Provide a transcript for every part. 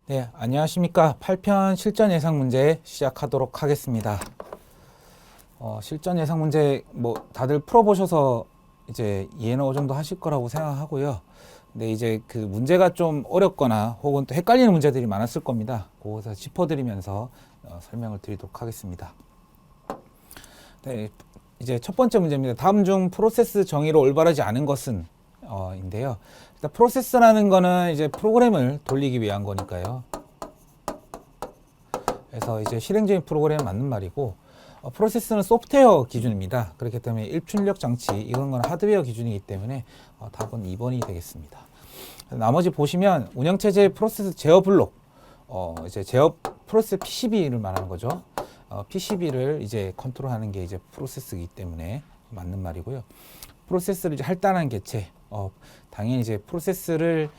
네, 안녕하십니까. 8편 실전 예상 문제 시작하도록 하겠습니다. 실전 예상 문제 다들 풀어보셔서 이제 이해는 어느 정도 하실 거라고 생각하고요. 근데 이제 그 문제가 좀 어렵거나 혹은 또 헷갈리는 문제들이 많았을 겁니다. 그것을 짚어드리면서 설명을 드리도록 하겠습니다. 네, 이제 첫 번째 문제입니다. 다음 중 프로세스 정의로 올바르지 않은 것은 인데요. 일단 프로세스라는 거는 이제 프로그램을 돌리기 위한 거니까요. 그래서 이제 실행적인 프로그램에 맞는 말이고, 프로세스는 소프트웨어 기준입니다. 그렇기 때문에 일출력 장치, 이런 건 하드웨어 기준이기 때문에 답은 2번이 되겠습니다. 나머지 보시면 운영체제의 프로세스 제어 블록, 이제 제어 프로세스 PCB를 말하는 거죠. PCB를 이제 컨트롤하는 게 이제 프로세스이기 때문에 맞는 말이고요. 프로세스를 이제 할당하는 개체, 당연히 이제 프로세스를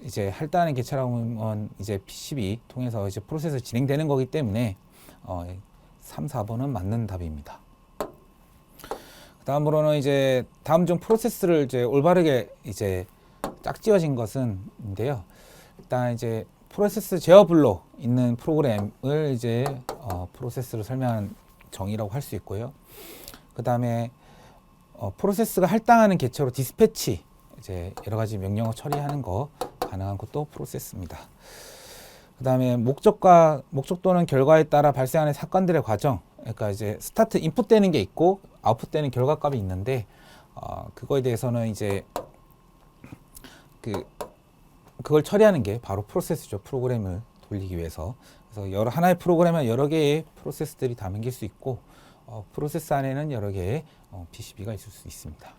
이제 할당하는 개체라고 하면 이제 PCB 통해서 이제 프로세스 진행되는 거기 때문에 3, 4번은 맞는 답입니다. 다음으로는 이제 다음 중 프로세스를 이제 올바르게 이제 짝지어진 것은인데요. 일단 이제 프로세스 제어 블록 있는 프로그램을 이제 프로세스를 설명하는 정의라고 할 수 있고요. 그 다음에 프로세스가 할당하는 개체로 디스패치, 이제 여러 가지 명령어 처리하는 거 가능한 것도 프로세스입니다. 그 다음에 목적도는 결과에 따라 발생하는 사건들의 과정, 그러니까 이제 스타트 인풋 되는 게 있고 아웃풋 되는 결과값이 있는데 그거에 대해서는 이제 그걸 처리하는 게 바로 프로세스죠. 프로그램을 돌리기 위해서. 그래서 하나의 프로그램에 여러 개의 프로세스들이 담길 수 있고 프로세스 안에는 여러 개의 PCB가 있을 수 있습니다.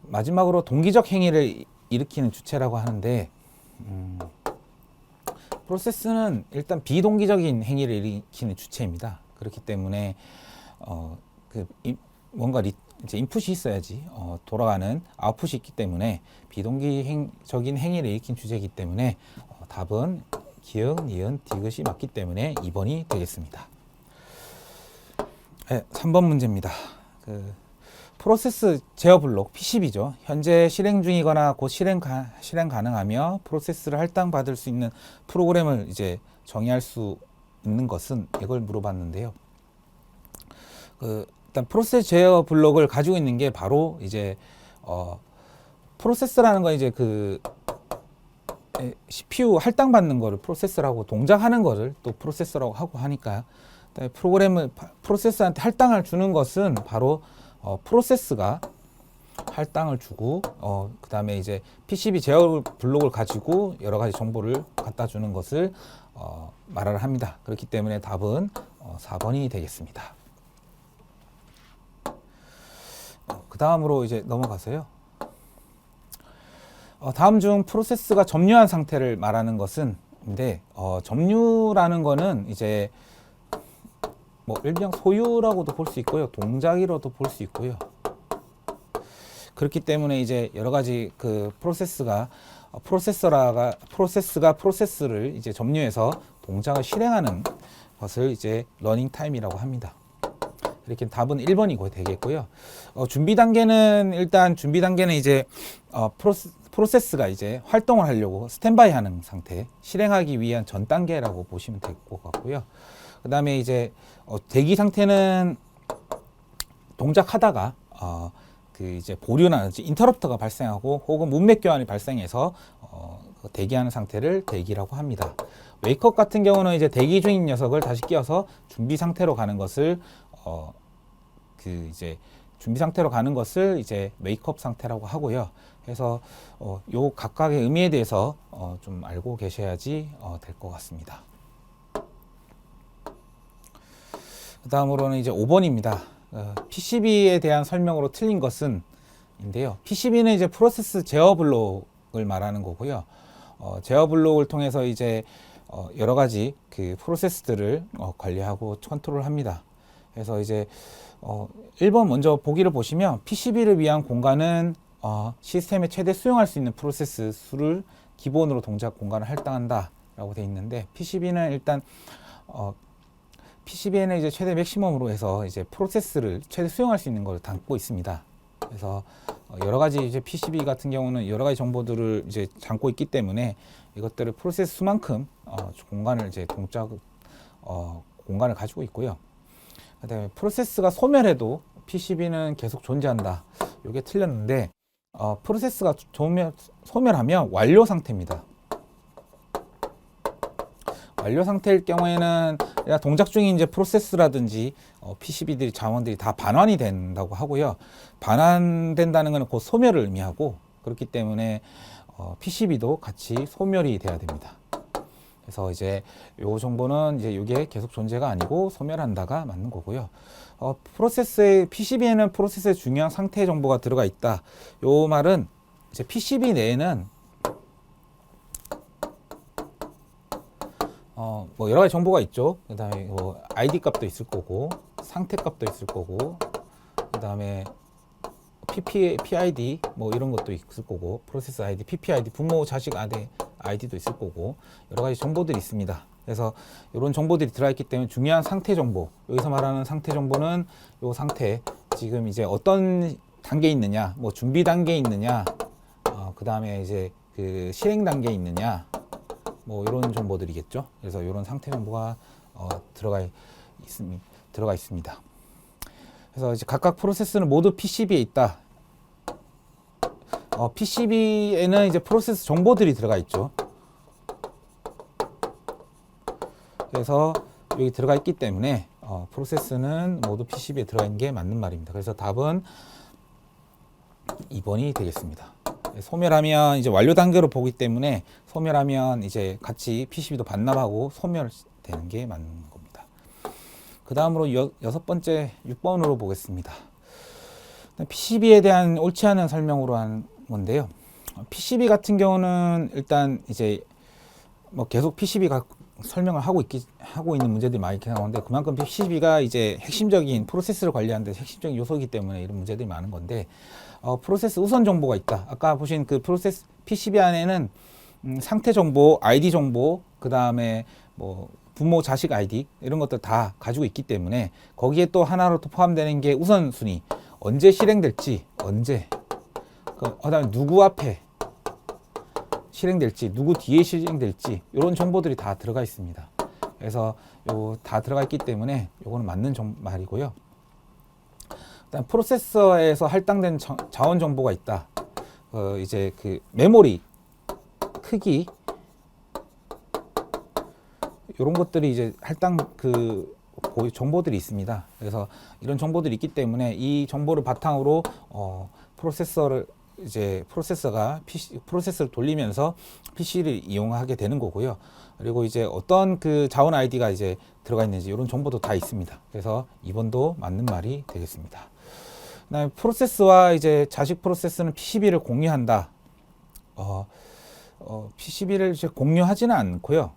마지막으로 동기적 행위를 일으키는 주체라고 하는데 프로세스는 일단 비동기적인 행위를 일으키는 주체입니다. 그렇기 때문에 뭔가 이제 인풋이 있어야지 돌아가는 아웃풋이 있기 때문에 비동기적인 행위를 일으킨 주제이기 때문에 답은 기역, 니은, 디귿이 맞기 때문에 2번이 되겠습니다. 네, 3번 문제입니다. 프로세스 제어 블록 PCB죠. 현재 실행 중이거나 곧 실행 가능하며 프로세스를 할당받을 수 있는 프로그램을 이제 정의할 수 있는 것은 이걸 물어봤는데요. 일단 프로세스 제어 블록을 가지고 있는 게 바로 이제 프로세스라는 건 이제 CPU 할당받는 거를 프로세스라고, 동작하는 거를 또 프로세스라고 하고 하니까 프로세스한테 할당을 주는 것은 바로 프로세스가 할당을 주고 그 다음에 이제 PCB 제어 블록을 가지고 여러 가지 정보를 갖다 주는 것을 말을 합니다. 그렇기 때문에 답은 4번이 되겠습니다. 그 다음으로 이제 넘어가서요. 다음 중 프로세스가 점유한 상태를 말하는 것은인데 점유라는 거는 이제 일명 소유라고도 볼 수 있고요, 동작이라도 볼 수 있고요. 그렇기 때문에 이제 여러 가지 프로세스가 프로세스를 이제 점유해서 동작을 실행하는 것을 이제 러닝 타임이라고 합니다. 이렇게 답은 1번이고 되겠고요. 준비 단계는 이제 프로세스가 이제 활동을 하려고 스탠바이 하는 상태, 실행하기 위한 전 단계라고 보시면 될 것 같고요. 그 다음에 이제 대기 상태는 동작하다가 이제 보류나 인터럽터가 발생하고 혹은 문맥 교환이 발생해서 대기하는 상태를 대기라고 합니다. 웨이크업 같은 경우는 이제 대기 중인 녀석을 다시 끼워서 준비 상태로 가는 것을 이제 준비 상태로 가는 것을 이제 웨이크업 상태라고 하고요. 그래서 요 각각의 의미에 대해서 좀 알고 계셔야지 될 것 같습니다. 그 다음으로는 이제 5번입니다. PCB에 대한 설명으로 틀린 것은 인데요. PCB는 이제 프로세스 제어 블록을 말하는 거고요. 제어 블록을 통해서 이제 여러 가지 프로세스들을 관리하고 컨트롤합니다. 그래서 이제 1번 먼저 보기를 보시면 PCB를 위한 공간은 시스템에 최대 수용할 수 있는 프로세스 수를 기본으로 동작 공간을 할당한다 라고 되어 있는데, PCB는 일단 PCB에는 이제 최대 맥시멈으로 해서 이제 프로세스를 최대 수용할 수 있는 걸 담고 있습니다. 그래서 여러 가지 이제 PCB 같은 경우는 여러 가지 정보들을 이제 담고 있기 때문에 이것들을 프로세스 수만큼 공간을 이제 공간을 가지고 있고요. 그다음에 프로세스가 소멸해도 PCB는 계속 존재한다. 이게 틀렸는데 프로세스가 소멸하면 완료 상태입니다. 완료 상태일 경우에는 동작 중인 이제 프로세스라든지 PCB들이 자원들이 다 반환이 된다고 하고요. 반환된다는 것은 곧 소멸을 의미하고 그렇기 때문에 PCB도 같이 소멸이 돼야 됩니다. 그래서 이제 요 정보는 이제 이게 계속 존재가 아니고 소멸한다가 맞는 거고요. 프로세스의 PCB에는 프로세스의 중요한 상태 정보가 들어가 있다. 요 말은 이제 PCB 내에는 뭐 여러 가지 정보가 있죠. 그 다음에 뭐 ID 값도 있을 거고, 상태 값도 있을 거고, 그 다음에 PID 뭐 이런 것도 있을 거고, 프로세스 ID, PPID, 부모 자식 아이디도 있을 거고, 여러 가지 정보들이 있습니다. 그래서 이런 정보들이 들어있기 때문에 중요한 상태 정보, 여기서 말하는 상태 정보는 요 상태, 지금 이제 어떤 단계에 있느냐, 뭐 준비 단계에 있느냐, 그 다음에 이제 그 실행 단계에 있느냐, 뭐 이런 정보들이겠죠. 그래서 이런 상태 정보가 들어가 있습니다. 그래서 이제 각각 프로세스는 모두 PCB에 있다. PCB에는 이제 프로세스 정보들이 들어가 있죠. 그래서 여기 들어가 있기 때문에 프로세스는 모두 PCB에 들어가 있는 게 맞는 말입니다. 그래서 답은 2번이 되겠습니다. 소멸하면 이제 완료 단계로 보기 때문에 소멸하면 이제 같이 PCB도 반납하고 소멸되는 게 맞는 겁니다. 그 다음으로 여섯 번째 6번으로 보겠습니다. PCB에 대한 옳지 않은 설명으로 한 건데요. PCB 같은 경우는 일단 이제 뭐 계속 PCB가 설명을 하고 있는 문제들이 많이 나오는데 그만큼 PCB가 이제 핵심적인 프로세스를 관리하는 데 핵심적인 요소이기 때문에 이런 문제들이 많은 건데 프로세스 우선 정보가 있다. 아까 보신 그 프로세스 PCB 안에는 상태 정보, ID 정보, 그 다음에 뭐 부모, 자식 아이디 이런 것들 다 가지고 있기 때문에 거기에 또 하나로 또 포함되는 게 우선순위, 언제 실행될지, 그다음에 누구 앞에 실행될지, 누구 뒤에 실행될지 이런 정보들이 다 들어가 있습니다. 그래서 요 다 들어가 있기 때문에 요거는 맞는 말이고요. 일단 프로세서에서 할당된 자원 정보가 있다. 이제 그 메모리 크기 이런 것들이 이제 할당 정보들이 있습니다. 그래서 이런 정보들이 있기 때문에 이 정보를 바탕으로 프로세서가 프로세서를 돌리면서 PC를 이용하게 되는 거고요. 그리고 이제 어떤 그 자원 아이디가 이제 들어가 있는지 이런 정보도 다 있습니다. 그래서 2번도 맞는 말이 되겠습니다. 그다음에 프로세스와 이제 자식 프로세스는 PCB를 공유한다. PCB를 이제 공유하지는 않고요.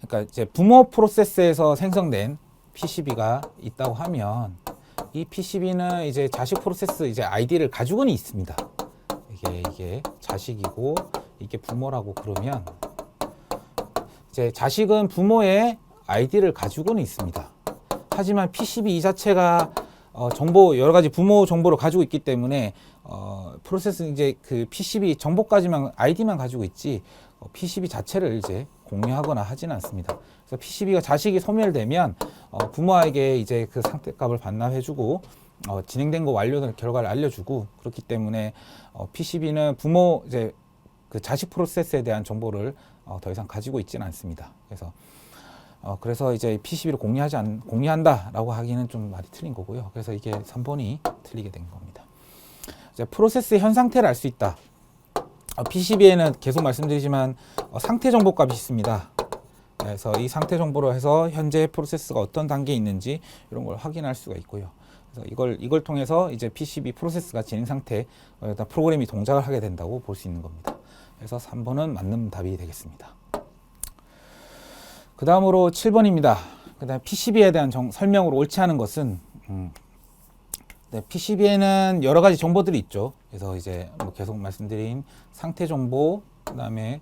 그러니까 이제 부모 프로세스에서 생성된 PCB가 있다고 하면 이 PCB는 이제 자식 프로세스 이제 아이디를 가지고는 있습니다. 이게 자식이고 이게 부모라고 그러면 이제 자식은 부모의 아이디를 가지고는 있습니다. 하지만 PCB 이 자체가 여러 가지 부모 정보를 가지고 있기 때문에 프로세스는 이제 그 PCB 정보까지만 아이디만 가지고 있지 PCB 자체를 이제 공유하거나 하지는 않습니다. 그래서 PCB가 자식이 소멸되면 부모에게 이제 그 상태값을 반납해주고 진행된 거 완료된 결과를 알려주고 그렇기 때문에 PCB는 부모 이제 그 자식 프로세스에 대한 정보를 더 이상 가지고 있지는 않습니다. 그래서 이제 PCB를 공유한다라고 하기는 좀 말이 틀린 거고요. 그래서 이게 3번이 틀리게 된 겁니다. 이제 프로세스의 현 상태를 알 수 있다. PCB에는 계속 말씀드리지만 상태 정보 값이 있습니다. 그래서 이 상태 정보로 해서 현재 프로세스가 어떤 단계에 있는지 이런 걸 확인할 수가 있고요. 그래서 이걸 통해서 이제 PCB 프로세스가 진행 상태, 프로그램이 동작을 하게 된다고 볼 수 있는 겁니다. 그래서 3번은 맞는 답이 되겠습니다. 그 다음으로 7번입니다. 그 다음에 PCB에 대한 설명으로 옳지 않은 것은 PCB에는 여러 가지 정보들이 있죠. 그래서 이제 뭐 계속 말씀드린 상태 정보, 그다음에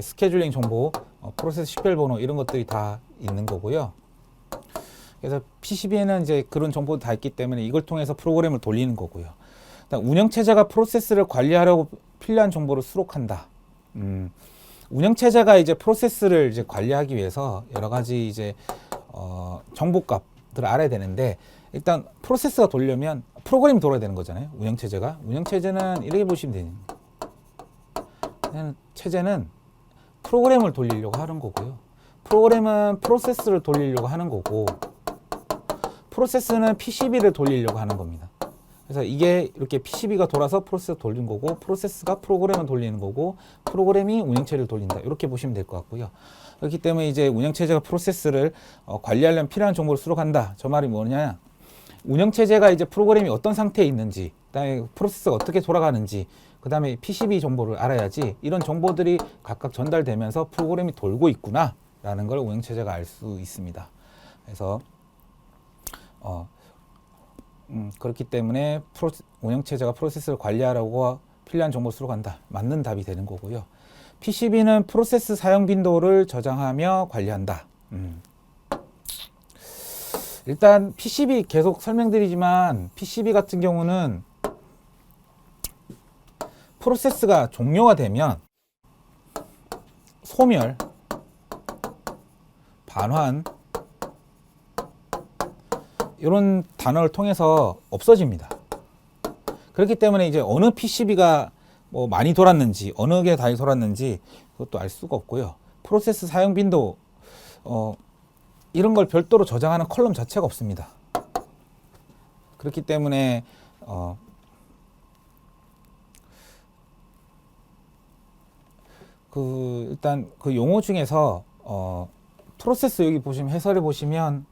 스케줄링 정보, 프로세스 식별 번호 이런 것들이 다 있는 거고요. 그래서 PCB에는 이제 그런 정보도 다 있기 때문에 이걸 통해서 프로그램을 돌리는 거고요. 운영체제가 프로세스를 관리하려고 필요한 정보를 수록한다. 운영체제가 이제 프로세스를 이제 관리하기 위해서 여러 가지 이제 정보값들을 알아야 되는데, 일단 프로세스가 돌려면 프로그램이 돌아야 되는 거잖아요. 운영체제는 이렇게 보시면 됩니다. 체제는 프로그램을 돌리려고 하는 거고요. 프로그램은 프로세스를 돌리려고 하는 거고, 프로세스는 PCB를 돌리려고 하는 겁니다. 그래서 이게 이렇게 PCB가 돌아서 프로세스가 돌리는 거고, 프로세스가 프로그램을 돌리는 거고, 프로그램이 운영체제를 돌린다. 이렇게 보시면 될 것 같고요. 그렇기 때문에 이제 운영체제가 프로세스를 관리하려면 필요한 정보를 수록한다. 저 말이 뭐냐? 운영체제가 이제 프로그램이 어떤 상태에 있는지, 그다음에 프로세스가 어떻게 돌아가는지, 그다음에 PCB 정보를 알아야지 이런 정보들이 각각 전달되면서 프로그램이 돌고 있구나라는 걸 운영체제가 알 수 있습니다. 그래서 그렇기 때문에 운영체제가 프로세스를 관리하라고 필요한 정보를 수록한다. 맞는 답이 되는 거고요. PCB는 프로세스 사용 빈도를 저장하며 관리한다. 일단 PCB 계속 설명드리지만, PCB 같은 경우는 프로세스가 종료가 되면 소멸, 반환 이런 단어를 통해서 없어집니다. 그렇기 때문에 이제 어느 PCB가 뭐 많이 돌았는지, 어느 게 다 돌았는지 그것도 알 수가 없고요. 프로세스 사용 빈도 이런 걸 별도로 저장하는 컬럼 자체가 없습니다. 그렇기 때문에 일단 그 용어 중에서 프로세스 여기 보시면 해설을 보시면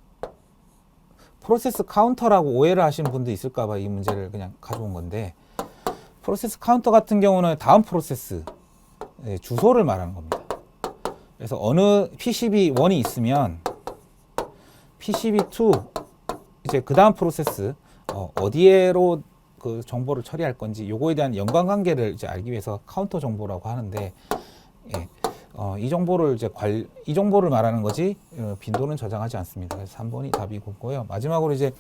프로세스 카운터라고 오해를 하시는 분도 있을까봐 이 문제를 그냥 가져온 건데, 프로세스 카운터 같은 경우는 다음 프로세스 주소를 말하는 겁니다. 그래서 어느 PCB1이 있으면 PCB2 이제 그 다음 프로세스 어디에로 그 정보를 처리할 건지 요거에 대한 연관관계를 이제 알기 위해서 카운터 정보라고 하는데, 이 정보를 이제 이 정보를 말하는 거지 빈도는 저장하지 않습니다. 그래서 3번이 답이고요. 마지막으로 이제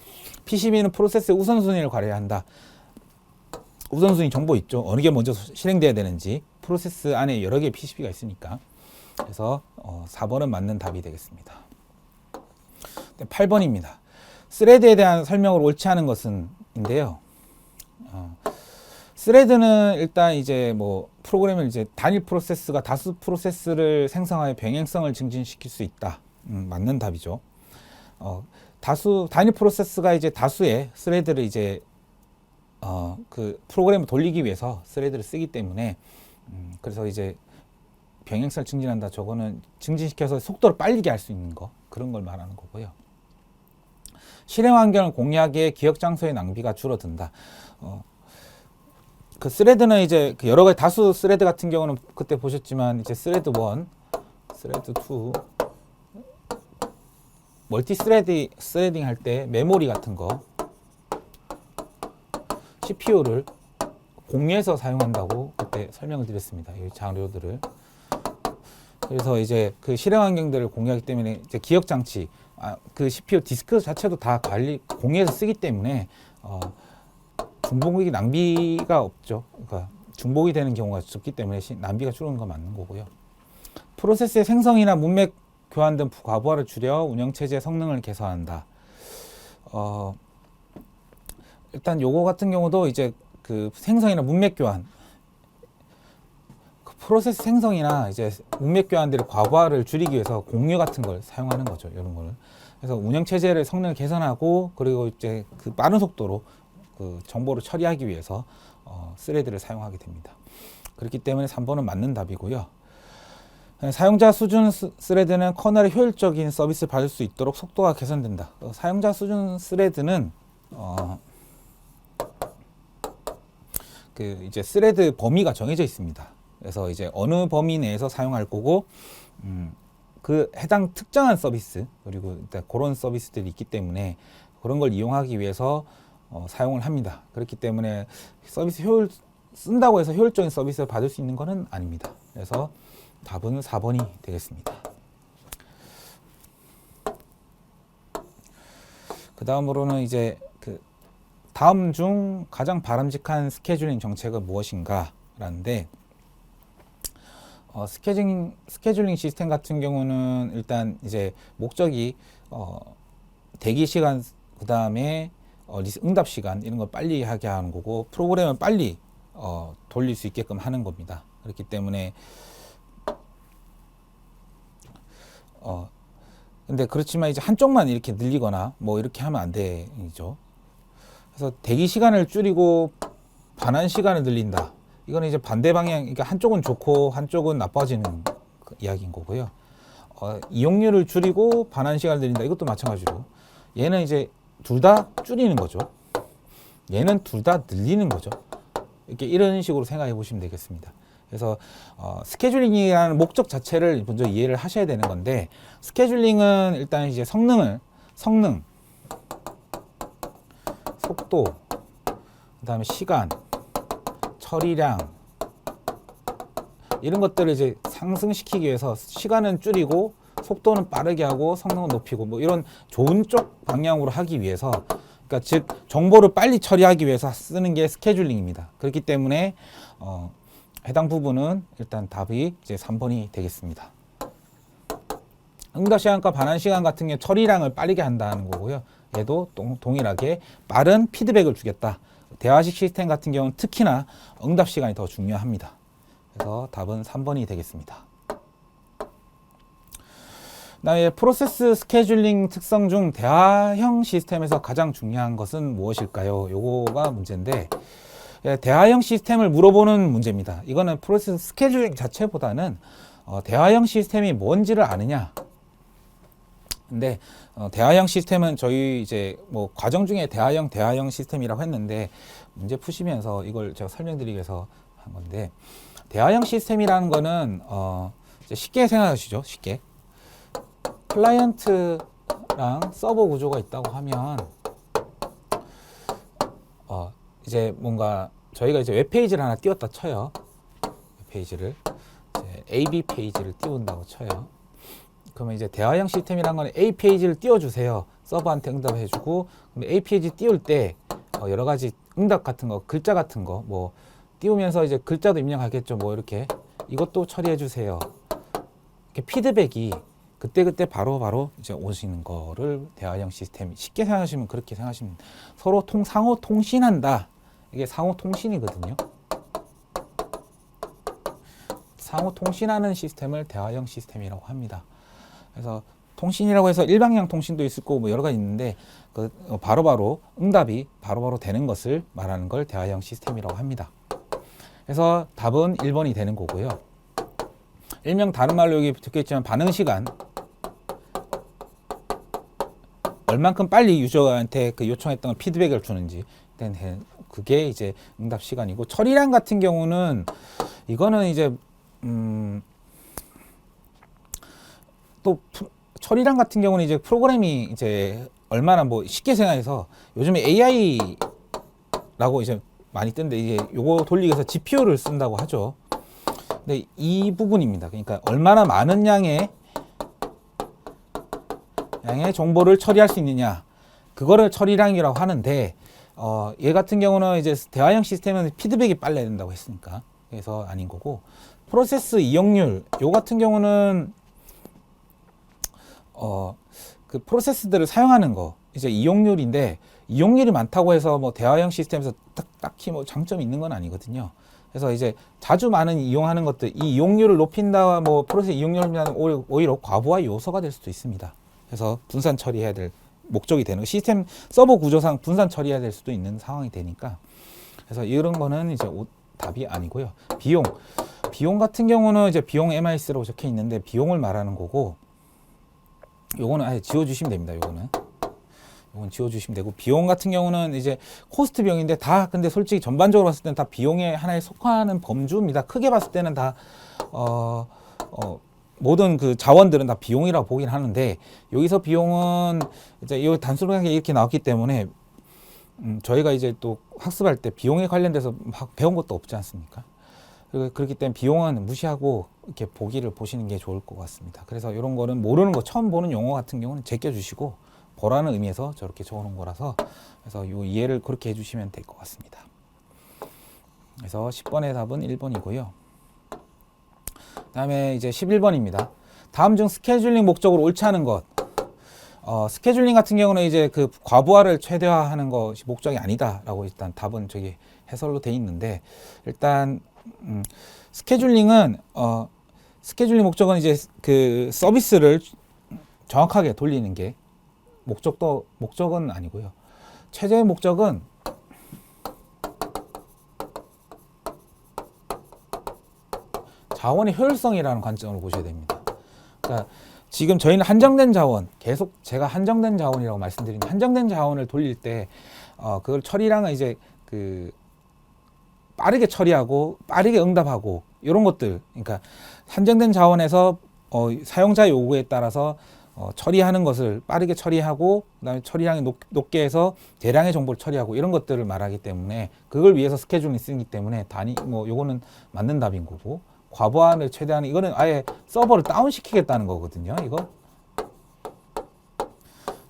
PCB는 프로세스의 우선순위를 관리해야 한다. 우선순위 정보 있죠. 어느 게 먼저 실행돼야 되는지. 프로세스 안에 여러 개의 PCB가 있으니까. 그래서 4번은 맞는 답이 되겠습니다. 8번입니다. 스레드에 대한 설명을 옳지 않은 것은 인데요. 스레드는 일단 이제 뭐 프로그램을 이제 단일 프로세스가 다수 프로세스를 생성하여 병행성을 증진시킬 수 있다. 맞는 답이죠. 단일 프로세스가 이제 다수의 스레드를 이제 그 프로그램을 돌리기 위해서 스레드를 쓰기 때문에 그래서 이제 병행성을 증진한다. 저거는 증진시켜서 속도를 빨리게 할 수 있는 거, 그런 걸 말하는 거고요. 실행 환경을 공유하기에 기억 장소의 낭비가 줄어든다. 그 스레드는 이제 그 여러 가지 다수 스레드 같은 경우는 그때 보셨지만 이제 스레드 1, 스레드 2, 멀티 스레딩 할 때 메모리 같은 거, CPU를 공유해서 사용한다고 그때 설명을 드렸습니다. 이 자료들을. 그래서 이제 그 실행 환경들을 공유하기 때문에 이제 기억 장치, 그 CPU 디스크 자체도 다 공유해서 쓰기 때문에 중복이 낭비가 없죠. 그러니까 중복이 되는 경우가 적기 때문에 낭비가 줄어드는 건 맞는 거고요. 프로세스의 생성이나 문맥 교환 등 과부하를 줄여 운영체제의 성능을 개선한다. 일단 요거 같은 경우도 이제 그 생성이나 문맥 교환, 그 프로세스 생성이나 이제 문맥 교환들의 과부하를 줄이기 위해서 공유 같은 걸 사용하는 거죠. 이런 거를. 그래서 운영체제를 성능을 개선하고, 그리고 이제 그 빠른 속도로 그 정보를 처리하기 위해서 스레드를 사용하게 됩니다. 그렇기 때문에 3번은 맞는 답이고요. 사용자 수준 스레드는 커널의 효율적인 서비스를 받을 수 있도록 속도가 개선된다. 사용자 수준 스레드는 그 이제 스레드 범위가 정해져 있습니다. 그래서 이제 어느 범위 내에서 사용할 거고, 그 해당 특정한 서비스, 그리고 일단 그런 서비스들이 있기 때문에 그런 걸 이용하기 위해서 사용을 합니다. 그렇기 때문에 서비스 쓴다고 해서 효율적인 서비스를 받을 수 있는 것은 아닙니다. 그래서 답은 4번이 되겠습니다. 그 다음으로는 이제 그 다음 중 가장 바람직한 스케줄링 정책은 무엇인가 라는데, 스케줄링 시스템 같은 경우는 일단 이제 목적이 대기 시간, 그 다음에 응답 시간 이런 걸 빨리 하게 하는 거고, 프로그램을 빨리 돌릴 수 있게끔 하는 겁니다. 그렇기 때문에 근데 그렇지만 이제 한쪽만 이렇게 늘리거나 뭐 이렇게 하면 안 되죠. 그래서 대기 시간을 줄이고 반환 시간을 늘린다. 이거는 이제 반대 방향, 그러니까 한쪽은 좋고 한쪽은 나빠지는 그 이야기인 거고요. 이용률을 줄이고 반환 시간을 늘린다. 이것도 마찬가지로 얘는 이제 둘 다 줄이는 거죠. 얘는 둘 다 늘리는 거죠. 이렇게 이런 식으로 생각해 보시면 되겠습니다. 그래서 스케줄링이라는 목적 자체를 먼저 이해를 하셔야 되는 건데, 스케줄링은 일단 이제 성능, 속도, 그다음에 시간, 처리량 이런 것들을 이제 상승시키기 위해서 시간은 줄이고 속도는 빠르게 하고 성능은 높이고 뭐 이런 좋은 쪽 방향으로 하기 위해서, 그러니까 즉 정보를 빨리 처리하기 위해서 쓰는 게 스케줄링입니다. 그렇기 때문에 해당 부분은 일단 답이 이제 3번이 되겠습니다. 응답 시간과 반환 시간 같은 게 처리량을 빠르게 한다는 거고요. 얘도 동일하게 빠른 피드백을 주겠다. 대화식 시스템 같은 경우는 특히나 응답 시간이 더 중요합니다. 그래서 답은 3번이 되겠습니다. 그다음에 프로세스 스케줄링 특성 중 대화형 시스템에서 가장 중요한 것은 무엇일까요? 요거가 문제인데, 대화형 시스템을 물어보는 문제입니다. 이거는 프로세스 스케줄링 자체보다는 대화형 시스템이 뭔지를 아느냐. 근데 대화형 시스템은 저희 이제 뭐 과정 중에 대화형 시스템이라고 했는데, 문제 푸시면서 이걸 제가 설명드리기 위해서 한 건데, 대화형 시스템이라는 거는 이제 쉽게 생각하시죠. 쉽게 클라이언트랑 서버 구조가 있다고 하면 이제 뭔가 저희가 이제 웹페이지를 하나 띄웠다 쳐요. 웹페이지를 이제 AB 페이지를 띄운다고 쳐요. 그러면 이제 대화형 시스템이란 건 A 페이지를 띄워주세요. 서버한테 응답해주고, 그럼 A 페이지 띄울 때 여러 가지 응답 같은 거, 글자 같은 거 뭐 띄우면서 이제 글자도 입력하겠죠. 뭐 이렇게 이것도 처리해주세요. 이렇게 피드백이 그때 바로 이제 오시는 거를 대화형 시스템, 쉽게 생각하시면 그렇게 생각하시면 서로 상호 통신한다. 이게 상호 통신이거든요. 상호 통신하는 시스템을 대화형 시스템이라고 합니다. 그래서 통신이라고 해서 일방향 통신도 있을 거고 뭐 여러 가지 있는데, 그 바로바로 응답이 바로바로 되는 것을 말하는 걸 대화형 시스템이라고 합니다. 그래서 답은 1번이 되는 거고요. 일명 다른 말로 여기 적혀있지만 반응 시간, 얼만큼 빨리 유저한테 그 요청했던 피드백을 주는지, 그게 이제 응답 시간이고, 처리량 같은 경우는 이거는 이제 또 처리량 같은 경우는 이제 프로그램이 이제 얼마나 뭐 쉽게 생각해서 요즘에 AI라고 이제 많이 뜨는데, 이게 요거 돌리기 위해서 GPU를 쓴다고 하죠. 근데 이 부분입니다. 그러니까 얼마나 많은 양의 정보를 처리할 수 있느냐, 그거를 처리량이라고 하는데, 얘 같은 경우는 이제 대화형 시스템은 피드백이 빨라야 된다고 했으니까 그래서 아닌 거고, 프로세스 이용률 요 같은 경우는 그 프로세스들을 사용하는 거 이제 이용률인데, 이용률이 많다고 해서 뭐 대화형 시스템에서 딱히 뭐 장점이 있는 건 아니거든요. 그래서 이제 자주 많은 이용하는 것들, 이 이용률을 높인다, 뭐 프로세스 이용률을 높이면 오히려 과부하 요소가 될 수도 있습니다. 그래서 분산 처리해야 될 목적이 되는, 시스템 서버 구조상 분산 처리해야 될 수도 있는 상황이 되니까, 그래서 이런 거는 이제 답이 아니고요. 비용 같은 경우는 이제 비용 MIS라고 적혀 있는데 비용을 말하는 거고, 요거는 아예 지워주시면 됩니다. 요건 지워주시면 되고, 비용 같은 경우는 이제 코스트 비용인데, 다 근데 솔직히 전반적으로 봤을 때는 다 비용의 하나에 속하는 범주입니다. 크게 봤을 때는 다 모든 그 자원들은 다 비용이라고 보긴 하는데, 여기서 비용은 이제 이 단순하게 이렇게 나왔기 때문에 저희가 이제 또 학습할 때 비용에 관련돼서 막 배운 것도 없지 않습니까? 그렇기 때문에 비용은 무시하고 이렇게 보기를 보시는 게 좋을 것 같습니다. 그래서 이런 거는 모르는 거, 처음 보는 용어 같은 경우는 제껴주시고, 보라는 의미에서 저렇게 적어놓은 거라서 그래서 요 이해를 그렇게 해주시면 될 것 같습니다. 그래서 10번의 답은 1번이고요. 다음에 이제 11번입니다. 다음 중 스케줄링 목적으로 옳지 않은 것. 스케줄링 같은 경우는 이제 그 과부하를 최대화하는 것이 목적이 아니다라고 일단 답은 저기 해설로 돼 있는데 일단 스케줄링은 스케줄링 목적은 이제 그 서비스를 정확하게 돌리는 게 목적은 아니고요. 최저의 목적은 자원의 효율성이라는 관점으로 보셔야 됩니다. 그러니까 지금 저희는 한정된 자원, 계속 제가 한정된 자원이라고 말씀드린 한정된 자원을 돌릴 때 그걸 처리량은 이제 그 빠르게 처리하고 빠르게 응답하고 이런 것들, 그러니까 한정된 자원에서 사용자 요구에 따라서 처리하는 것을 빠르게 처리하고 그다음에 처리량이 높게 해서 대량의 정보를 처리하고 이런 것들을 말하기 때문에 그걸 위해서 스케줄링 쓰기 때문에 요거는 맞는 답인 거고, 과부하를 최대한 이거는 아예 서버를 다운 시키겠다는 거거든요. 이거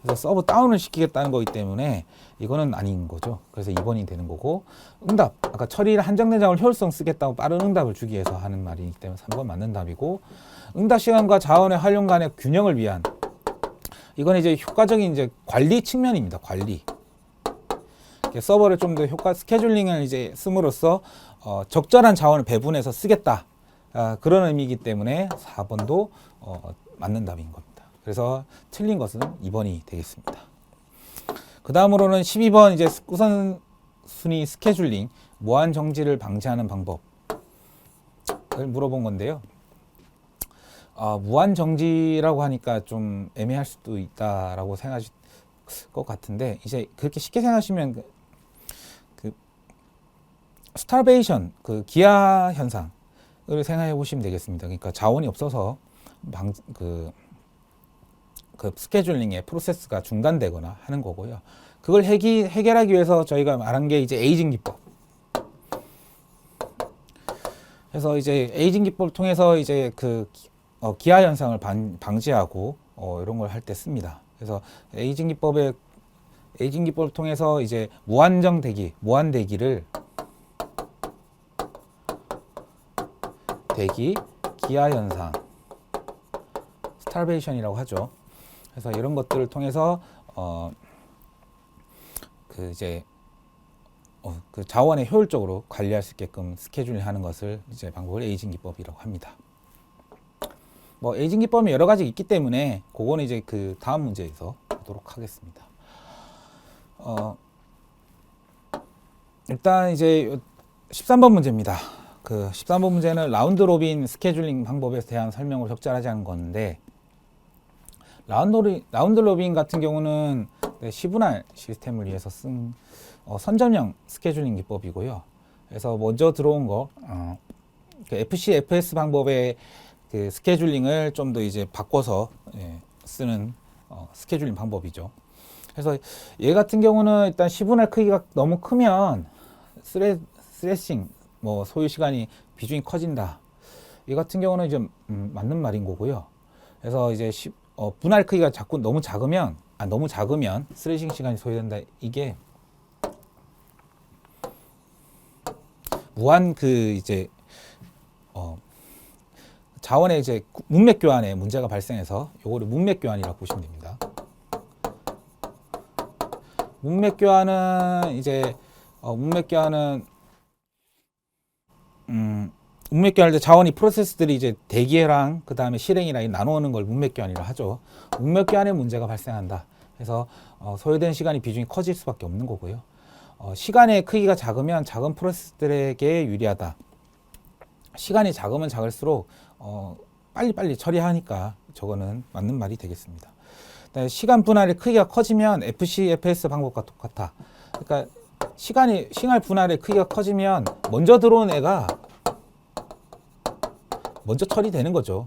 그래서 서버 다운을 시키겠다는 거기 때문에 이거는 아닌 거죠. 그래서 2번이 되는 거고, 응답 아까 처리를 한정된 자원 효율성 쓰겠다고 빠른 응답을 주기 위해서 하는 말이기 때문에 3번 맞는 답이고, 응답 시간과 자원의 활용 간의 균형을 위한, 이건 이제 효과적인 이제 관리 측면입니다. 관리. 서버를 좀 더 스케줄링을 이제 씀으로써 적절한 자원을 배분해서 쓰겠다. 그런 의미이기 때문에 4번도 맞는 답인 겁니다. 그래서 틀린 것은 2번이 되겠습니다. 그 다음으로는 12번 이제 우선순위 스케줄링 무한 정지를 방지하는 방법을 물어본 건데요. 무한 정지라고 하니까 좀 애매할 수도 있다라고 생각하실 것 같은데, 이제 그렇게 쉽게 생각하시면 그 스타베이션, 그 기아 현상을 생각해 보시면 되겠습니다. 그러니까 자원이 없어서 그 스케줄링의 프로세스가 중단되거나 하는 거고요. 그걸 해결하기 위해서 저희가 말한 게 이제 에이징 기법. 그래서 이제 에이징 기법을 통해서 이제 그 기하 현상을 방지하고 이런 걸 할 때 씁니다. 그래서 에이징 기법을 통해서 이제 무한 대기를 기하 현상, 스타베이션이라고 하죠. 그래서 이런 것들을 통해서 그 자원을 효율적으로 관리할 수 있게끔 스케줄링 하는 것을 이제 방법을 에이징 기법이라고 합니다. 에이징 기법이 여러 가지 있기 때문에 그거는 이제 그 다음 문제에서 보도록 하겠습니다. 일단 이제 13번 문제입니다. 그 13번 문제는 라운드 로빈 스케줄링 방법에 대한 설명을 적절하지 않은 건데, 라운드 로빈 같은 경우는 시분할 시스템을 위해서 쓴 선점형 스케줄링 기법이고요. 그래서 먼저 들어온 거 그 FC, FS 방법의 그 스케줄링을 좀 더 이제 바꿔서 쓰는 스케줄링 방법이죠. 그래서 얘 같은 경우는 일단 시분할 크기가 너무 크면 스트레싱 소요 시간이 비중이 커진다. 이 같은 경우는 이제 맞는 말인 거고요. 그래서 이제 분할 크기가 너무 작으면 스트레싱 시간이 소요된다. 이게 무한 이제 자원의 이제 문맥 교환에 문제가 발생해서 요거를 문맥 교환이라고 보시면 됩니다. 문맥 교환은 문맥 교환할 때 자원이 프로세스들이 이제 대기랑 그 다음에 실행이랑 나누는 걸 문맥 교환이라 하죠. 문맥 교환에 문제가 발생한다. 그래서 소요된 시간이 비중이 커질 수밖에 없는 거고요. 시간의 크기가 작으면 작은 프로세스들에게 유리하다. 시간이 작으면 작을수록 빨리빨리 처리하니까 저거는 맞는 말이 되겠습니다. 시간 분할의 크기가 커지면 FC, FS 방법과 똑같아. 그러니까 시간 분할의 크기가 커지면 먼저 들어온 애가 먼저 처리되는 거죠.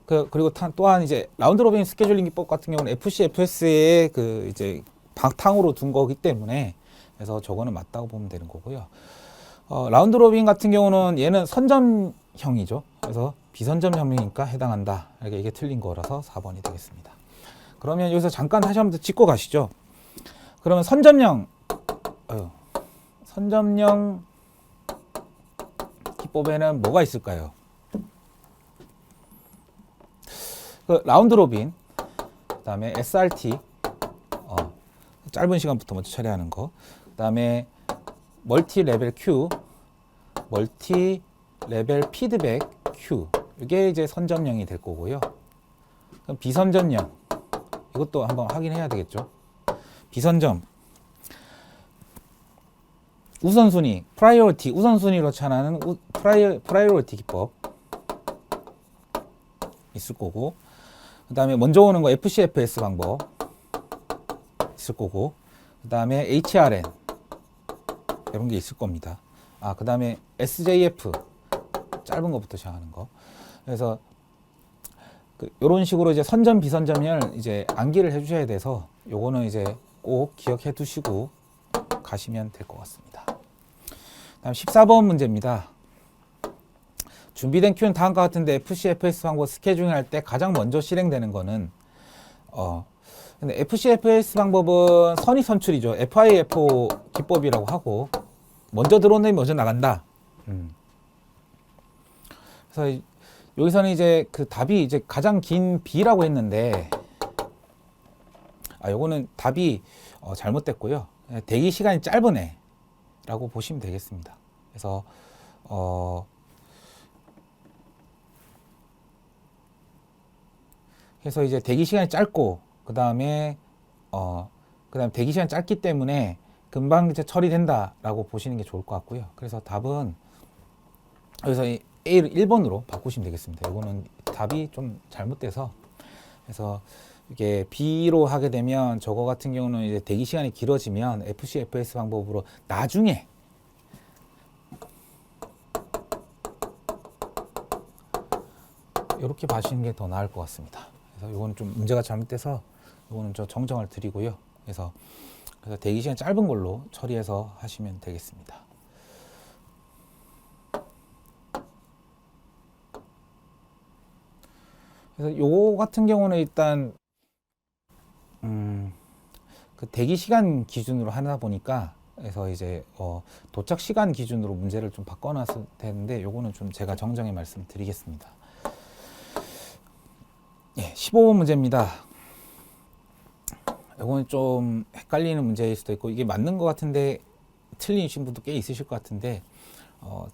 그리고 또한 이제 라운드 로빈 스케줄링 기법 같은 경우는 FC, FS의 그 이제 바탕으로 둔 거기 때문에 그래서 저거는 맞다고 보면 되는 거고요. 라운드 로빈 같은 경우는 얘는 선점형이죠. 그래서 비선점형이니까 해당한다. 이게 틀린 거라서 4번이 되겠습니다. 그러면 여기서 잠깐 다시 한번 짚고 가시죠. 그러면 선점형 기법에는 뭐가 있을까요? 그 라운드 로빈, 그다음에 SRT, 짧은 시간부터 먼저 처리하는 거, 그다음에 멀티 레벨 큐, 멀티 레벨 피드백 큐, 이게 이제 선점형이 될 거고요. 그럼 비선점형, 이것도 한번 확인해야 되겠죠. 비선점, 우선순위, 프라이어리티, 우선순위로 처리하는 프라이어리티 기법 있을 거고, 그 다음에 먼저 오는 거 FCFS 방법 있을 거고, 그 다음에 HRN 이런 게 있을 겁니다. 그 다음에 SJF 짧은 것부터 시작하는 거. 그래서 이런 식으로 이제 선점 비선점을 이제 암기를 해주셔야 돼서 요거는 이제 꼭 기억해 두시고 가시면 될 것 같습니다. 다음 14번 문제입니다. 준비된 큐는 다음과 같은데 FCFS 방법 스케줄링 할 때 가장 먼저 실행되는 거는 근데 FCFS 방법은 선의 선출이죠. FIFO 기법이라고 하고 먼저 들어온 놈이 먼저 나간다. 그래서 여기서는 이제 그 답이 이제 가장 긴 B라고 했는데 요거는 답이 잘못됐고요. 대기 시간이 짧은 애라고 보시면 되겠습니다. 그래서 그래서 이제 대기 시간이 짧고 그다음에 대기 시간이 짧기 때문에 금방 이제 처리된다라고 보시는 게 좋을 것 같고요. 그래서 답은 여기서 A를 1번으로 바꾸시면 되겠습니다. 이거는 답이 좀 잘못돼서 그래서 이게 B로 하게 되면 저거 같은 경우는 이제 대기 시간이 길어지면 FCFS 방법으로 나중에 이렇게 봐주시는 게 더 나을 것 같습니다. 그래서 이거는 좀 문제가 잘못돼서 이거는 저 정정을 드리고요. 그래서 대기 시간 짧은 걸로 처리해서 하시면 되겠습니다. 그래서 요거 같은 경우는 일단 그 대기 시간 기준으로 하다 보니까 그래서 이제 도착 시간 기준으로 문제를 좀 바꿔놨을 텐데 요거는 좀 제가 정정해 말씀드리겠습니다. 예, 15번 문제입니다. 이거는 좀 헷갈리는 문제일 수도 있고 이게 맞는 것 같은데 틀리신 분도 꽤 있으실 것 같은데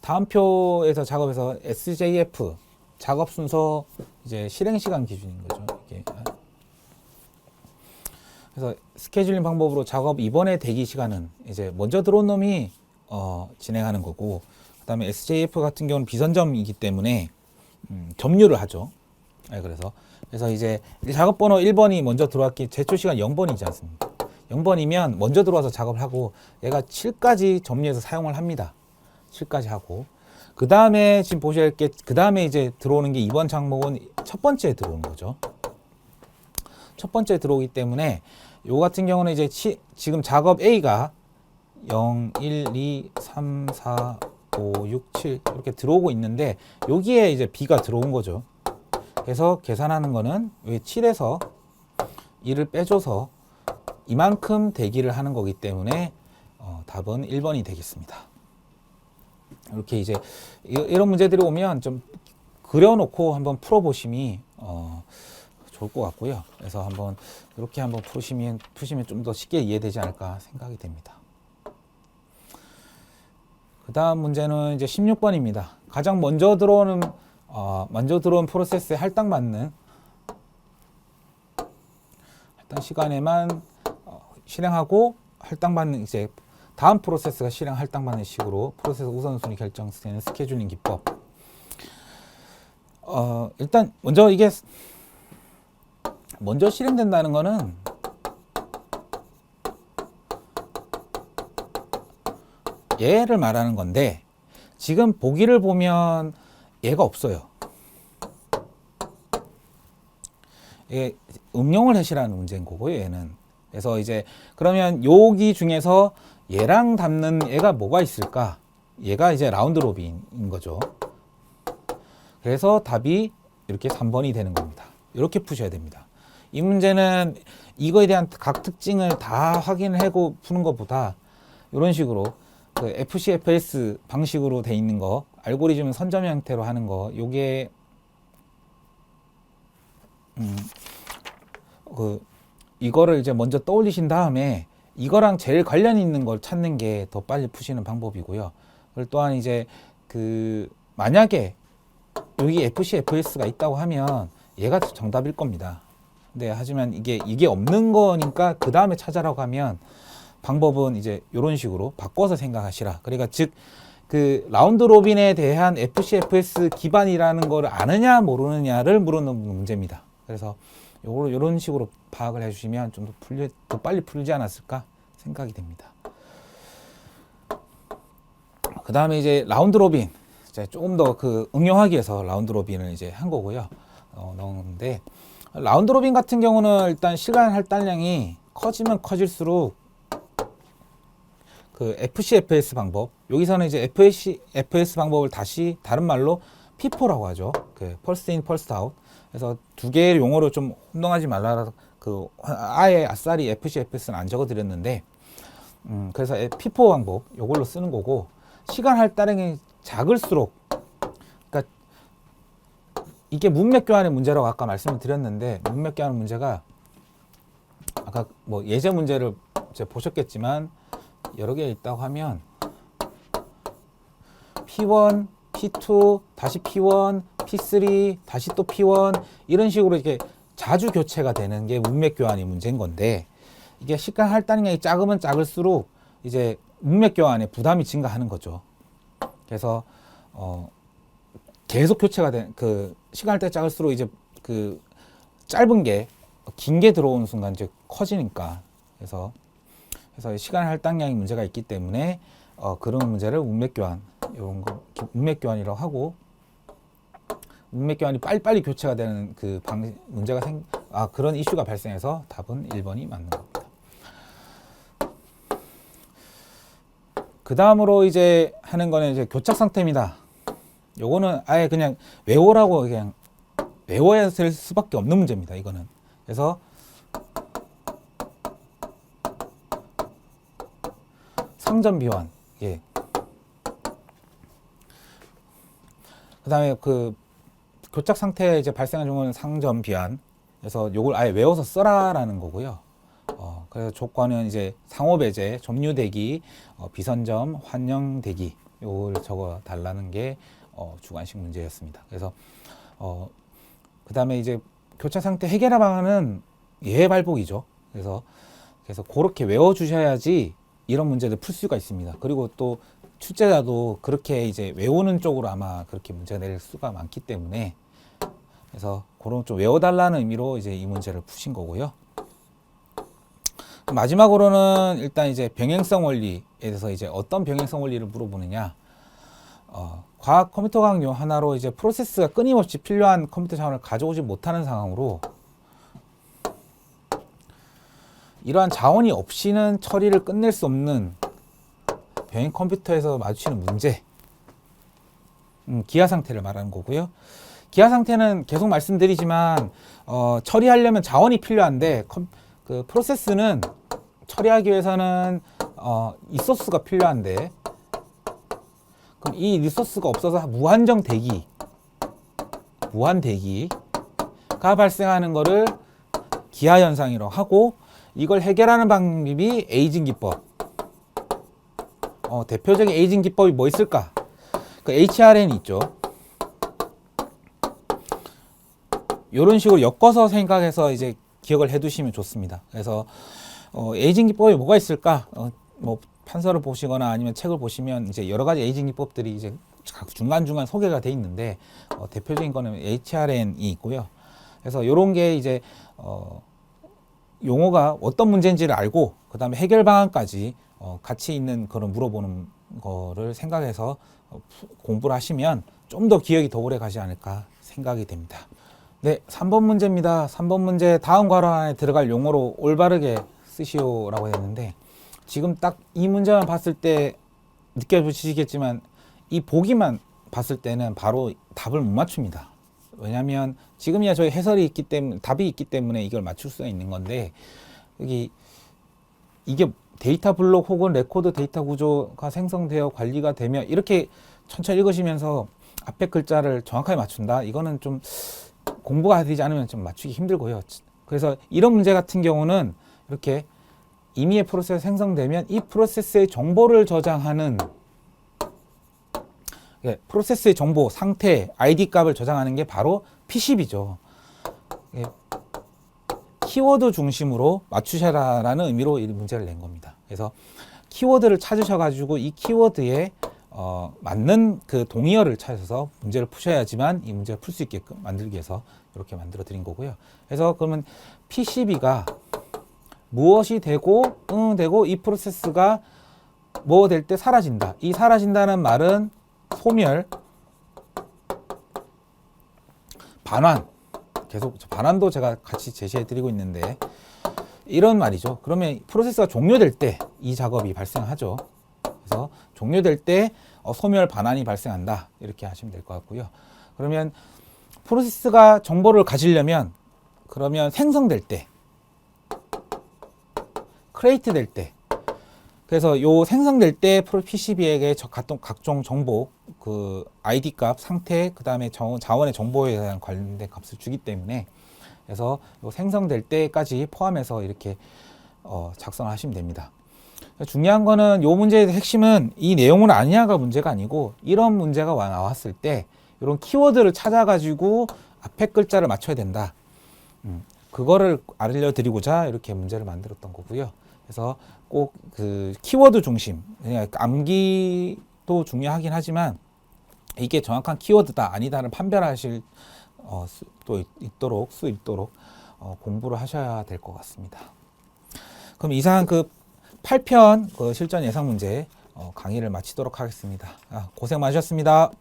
다음 표에서 작업에서 SJF 작업 순서 이제 실행 시간 기준인 거죠. 이게. 그래서 스케줄링 방법으로 작업 이번에 대기 시간은 이제 먼저 들어온 놈이 진행하는 거고, 그다음에 SJF 같은 경우는 비선점이기 때문에 점유를 하죠. 네, 그래서 이제 작업 번호 1번이 먼저 들어왔기 제출 시간 0번이지 않습니까? 0번이면 먼저 들어와서 작업을 하고 얘가 7까지 점유해서 사용을 합니다. 7까지 하고 그 다음에 지금 보셔야 할 게 그 다음에 이제 들어오는 게 이번 항목은 첫 번째에 들어오는 거죠. 첫 번째에 들어오기 때문에 요 같은 경우는 이제 지금 작업 A가 0, 1, 2, 3, 4, 5, 6, 7 이렇게 들어오고 있는데 여기에 이제 B가 들어온 거죠. 그래서 계산하는 거는 여기 7에서 1을 빼줘서 이만큼 대기를 하는 거기 때문에 답은 1번이 되겠습니다. 이렇게 이제 이런 문제들이 오면 좀 그려놓고 한번 풀어보심이 좋을 것 같고요. 그래서 한번 이렇게 한번 푸시면 좀 더 쉽게 이해되지 않을까 생각이 됩니다. 그 다음 문제는 이제 16번입니다. 가장 먼저 들어온 프로세스에 할당받는 할당 시간에만 실행하고 할당받는 이제 다음 프로세스가 할당받는 식으로 프로세스 우선순위 결정되는 스케줄링 기법. 일단 먼저 이게 먼저 실행된다는 거는 얘를 말하는 건데 지금 보기를 보면 얘가 없어요. 이게 응용을 하시라는 문제인 거고요, 얘는. 그래서 이제 그러면 여기 중에서 얘랑 닮는 얘가 뭐가 있을까? 얘가 이제 라운드 로빈인 거죠. 그래서 답이 이렇게 3번이 되는 겁니다. 이렇게 푸셔야 됩니다. 이 문제는 이거에 대한 각 특징을 다 확인을 하고 푸는 것보다 이런 식으로 그 FCFS 방식으로 돼 있는 거, 알고리즘 선점 형태로 하는 거, 요게 이거를 이제 먼저 떠올리신 다음에 이거랑 제일 관련 있는 걸 찾는 게 더 빨리 푸시는 방법이고요. 그리고 또한 이제 만약에 여기 FCFS가 있다고 하면 얘가 정답일 겁니다. 네, 하지만 이게 없는 거니까 그 다음에 찾아라고 하면 방법은 이제 이런 식으로 바꿔서 생각하시라. 그러니까 즉 그 라운드 로빈에 대한 FCFS 기반이라는 걸 아느냐 모르느냐를 물어는 문제입니다. 그래서 요걸 이런 식으로 파악을 해주시면 좀 더 빨리 풀지 않았을까 생각이 됩니다. 그 다음에 이제 라운드 로빈 조금 더 응용하기 위해서 라운드 로빈을 이제 한 거고요. 넣었는데 라운드 로빈 같은 경우는 일단 시간 할당량이 커지면 커질수록 그 FCFS 방법, 여기서는 이제 FCFS 방법을 다시 다른 말로 피포라고 하죠. 그 펄스 인 펄스 아웃. 그래서 두 개의 용어로 좀 혼동하지 말라. 아예 아싸리 FCFS는 안 적어 드렸는데 그래서 피포 방법 요걸로 쓰는 거고, 시간 할당량이 작을수록, 그러니까 이게 문맥 교환의 문제라고 아까 말씀을 드렸는데, 문맥 교환 문제가 아까 뭐 예제 문제를 이제 보셨겠지만 여러 개 있다고 하면 P1, P2, 다시 P1, P3, 다시 또 P1 이런 식으로 이렇게 자주 교체가 되는 게 문맥 교환의 문제인 건데, 이게 시간 할당량이 작으면 작을수록 이제 문맥 교환에 부담이 증가하는 거죠. 그래서 계속 교체가 된 시간 할당이 작을수록 이제 짧은 게 긴 게 들어오는 순간 이제 커지니까, 그래서 시간 할당량이 문제가 있기 때문에 그런 문제를 문맥 교환, 이런 거 문맥 교환이라고 하고, 문맥 교환이 빨리빨리 교체가 되는 문제가 그런 이슈가 발생해서 답은 1번이 맞는 겁니다. 그 다음으로 이제 하는 거는 이제 교착 상태입니다. 요거는 아예 그냥 외워라고 그냥 외워야 될 수밖에 없는 문제입니다. 이거는. 그래서 상점 비환, 예. 그 다음에 교착 상태에 이제 발생한 경우는 상점 비환. 그래서 요걸 아예 외워서 써라라는 거고요. 그래서 조건은 이제 상호 배제, 점유 대기, 비선점, 환영 대기, 요걸 적어 달라는 게 주관식 문제였습니다. 그래서 그 다음에 이제 교착 상태 해결 방안은 예외 발복이죠. 그래서 그렇게 외워 주셔야지 이런 문제를 풀 수가 있습니다. 그리고 또 출제자도 그렇게 이제 외우는 쪽으로 아마 그렇게 문제가 낼 수가 많기 때문에, 그래서 그런 좀 외워달라는 의미로 이제 이 문제를 푸신 거고요. 마지막으로는 일단 이제 병행성 원리에 대해서 이제 어떤 병행성 원리를 물어보느냐. 과학 컴퓨터 강요 하나로 이제 프로세스가 끊임없이 필요한 컴퓨터 자원을 가져오지 못하는 상황으로, 이러한 자원이 없이는 처리를 끝낼 수 없는 병행 컴퓨터에서 마주치는 문제, 기하 상태를 말하는 거고요. 기하 상태는 계속 말씀드리지만 처리하려면 자원이 필요한데, 프로세스는 처리하기 위해서는 리소스가 필요한데, 그럼 이 리소스가 없어서 무한 대기가 발생하는 거를 기하 현상이라고 하고, 이걸 해결하는 방법이 에이징 기법. 대표적인 에이징 기법이 뭐 있을까? HRN이 있죠. 이런 식으로 엮어서 생각해서 이제 기억을 해두시면 좋습니다. 그래서 에이징 기법이 뭐가 있을까? 뭐 판서를 보시거나 아니면 책을 보시면 이제 여러 가지 에이징 기법들이 이제 중간중간 소개가 돼 있는데, 대표적인 거는 HRN이 있고요. 그래서 이런 게 이제 용어가 어떤 문제인지를 알고 그 다음에 해결 방안까지 같이 있는 그런 물어보는 거를 생각해서 공부를 하시면 좀 더 기억이 더 오래 가지 않을까 생각이 됩니다. 네, 3번 문제입니다. 3번 문제 다음 괄호 안에 들어갈 용어로 올바르게 쓰시오라고 했는데, 지금 딱 이 문제만 봤을 때 느껴보시겠지만 이 보기만 봤을 때는 바로 답을 못 맞춥니다. 왜냐하면 지금이야 저희 해설이 있기 때문에 답이 있기 때문에 이걸 맞출 수가 있는 건데 여기 이게 데이터 블록 혹은 레코드 데이터 구조가 생성되어 관리가 되며 이렇게 천천히 읽으시면서 앞에 글자를 정확하게 맞춘다. 이거는 좀 공부가 되지 않으면 좀 맞추기 힘들고요. 그래서 이런 문제 같은 경우는 이렇게 임의의 프로세스가 생성되면 이 프로세스의 정보를 저장하는 프로세스의 정보, 상태, ID 값을 저장하는 게 바로 P10이죠. 키워드 중심으로 맞추셔라라는 의미로 이 문제를 낸 겁니다. 그래서 키워드를 찾으셔가지고 이 키워드에 맞는 그 동의어를 찾아서 문제를 푸셔야지만 이 문제를 풀 수 있게끔 만들기 위해서 이렇게 만들어 드린 거고요. 그래서 그러면 P12가 무엇이 되고 되고 이 프로세스가 뭐 될 때 사라진다. 이 사라진다는 말은 소멸, 반환, 계속 반환도 제가 같이 제시해 드리고 있는데 이런 말이죠. 그러면 프로세스가 종료될 때 이 작업이 발생하죠. 그래서 종료될 때 소멸 반환이 발생한다. 이렇게 하시면 될 것 같고요. 그러면 프로세스가 정보를 가지려면 그러면 생성될 때, 크리에이트 될 때, 그래서 요 생성될 때 PCB에게 각종 정보, 그 ID 값, 상태, 그 다음에 자원의 정보에 대한 관련된 값을 주기 때문에 그래서 요 생성될 때까지 포함해서 이렇게 작성을 하시면 됩니다. 중요한 거는 요 문제의 핵심은 이 내용은 아니냐가 문제가 아니고 이런 문제가 나왔을 때 이런 키워드를 찾아가지고 앞에 글자를 맞춰야 된다. 그거를 알려드리고자 이렇게 문제를 만들었던 거고요. 그래서 꼭 그 키워드 중심, 그냥 암기도 중요하긴 하지만 이게 정확한 키워드다 아니다를 판별하실 수 있도록 공부를 하셔야 될 것 같습니다. 그럼 이상 그 8편 그 실전 예상 문제 강의를 마치도록 하겠습니다. 고생 많으셨습니다.